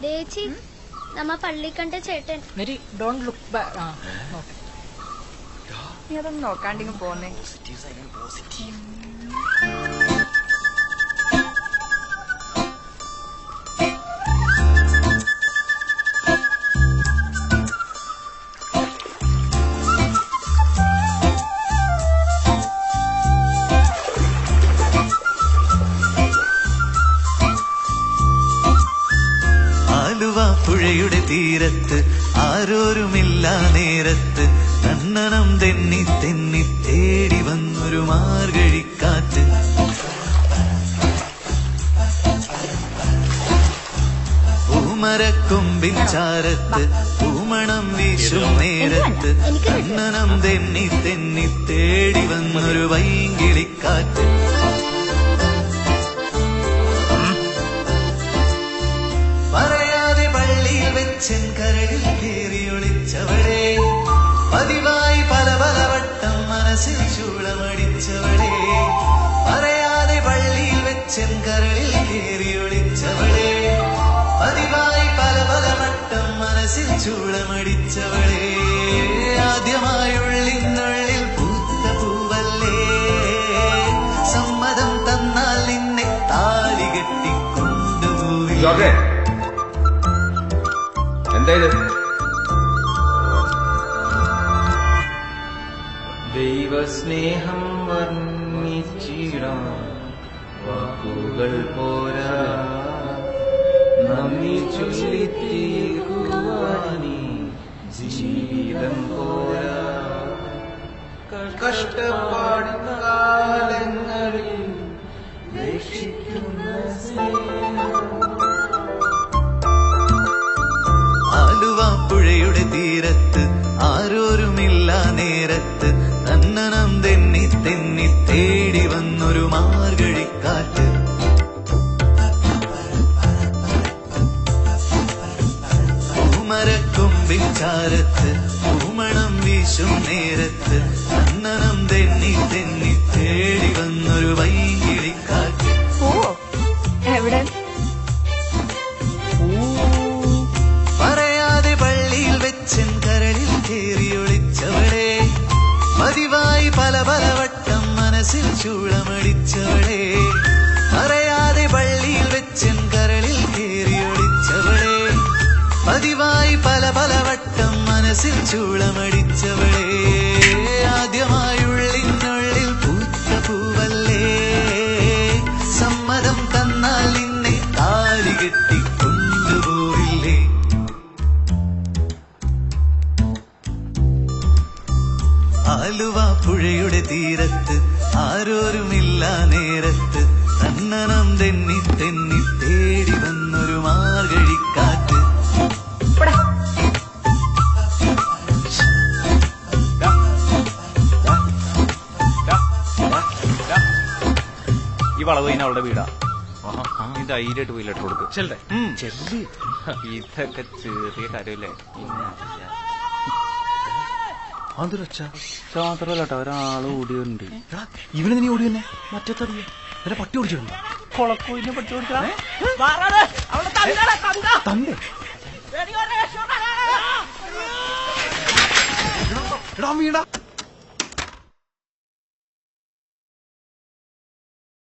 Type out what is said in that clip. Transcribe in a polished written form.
ചേച്ചി നമ്മ പള്ളി കണ്ട ചേട്ടൻ നീ അതൊന്നും നോക്കാണ്ടിങ്ങ് പോന്നേ. പുഴയുടെ തീരത്ത് ആരോരുമില്ല നേരത്ത് കണ്ണനം തെന്നി തെന്നി തേടി വന്നൊരു മാർഗഴിക്കാറ്റ്. പൂമരക്കൊമ്പിൻ ചാരത്ത് പൂമണം വീശും നേരത്ത് കണ്ണനം തെന്നി തെന്നി തേടി വന്നൊരു വൈകിളിക്കാറ്റ്. കരളിൽ കയറി ഒളിച്ചവളെ പതിവായി പല പല വട്ടം മനസ്സിൽ ചൂളമടിച്ചവളെ. പറയാതെ പള്ളിയിൽ വെച്ചൻ കരളിൽ കയറി ഒളിച്ചവളെ പതിവായി പല പല വട്ടം മനസ്സിൽ ചൂളമടിച്ചവളെ. ആദ്യമായുള്ളിനുള്ളിൽ പൂത്ത പൂവല്ലേ സമ്മതം തന്നാൽ നിന്നെ താലി കെട്ടിക്കൊണ്ടുപോയി. ദൈവസ്നേഹം വർണ്ണിച്ചിടാൻ വാക്കുകൾ പോരാ, നന്ദി ചൊല്ലിത്തീർക്കുവാനീ ജീവിതം പോരാ. കഷ്ടപ്പാടും കാലങ്ങളിൽ രക്ഷിക്കുന്ന സ്നേഹം. പുഴയുടെ തീരത്ത് ആരോരുമില്ല നേരത്ത് കണ്ണനം തെന്നി തെന്നി തേടി വന്നൊരു മാർഗഴിക്കാറ്റ്. പൂമരക്കൊമ്പിൻ ചാരത്ത് പൂമണം വീശും നേരത്ത് കണ്ണനം തെന്നി തെന്നി തേടി വന്നൊരു വൈകിളിക്കാറ്റ്. എവിടെ കരളിൽ കയറി ഒളിച്ചവളെ പതിവായി പല പല വട്ടം മനസ്സിൽ ചൂളമടിച്ചവളെ. പറയാതെ പള്ളിയിൽ വെച്ചൻ കരളിൽ കയറി ഒളിച്ചവളെ പതിവായി പല പല വട്ടം മനസ്സിൽ ചൂളമടിച്ചവളെ. ആദ്യമായുള്ളിനുള്ളിൽ പൂത്ത പൂവല്ലേ സമ്മതം തന്നാൽ നിന്നെ താലി കെട്ടിക്കൊണ്ടുപോയില്ലേ. ആലുവ പുഴയുടെ തീരത്ത് ആരോരുമില്ല നേരത്ത് കണ്ണനം തെന്നി തെന്നി തേടി വന്നൊരു മാർഗഴിക്കാറ്റ്. ഈ വളവ് കഴിഞ്ഞ അവളുടെ വീടാ. ഇത് ധൈര്യമായിട്ട് പോയി ലെറ്റർ കൊടുക്കും. ഇതൊക്കെ ചെറിയ കാര്യമല്ലേ. മാത്രമല്ലട്ടോ ഒരാള് ഓടിയുണ്ട്. ഇവന് നീ ഓടി തന്നെ മറ്റേ തടിയെ പട്ടി ഓടിച്ചിട്ടുണ്ടോ? കൊളക്കോയിനെ പട്ടി ഓടിച്ചാ വീടാ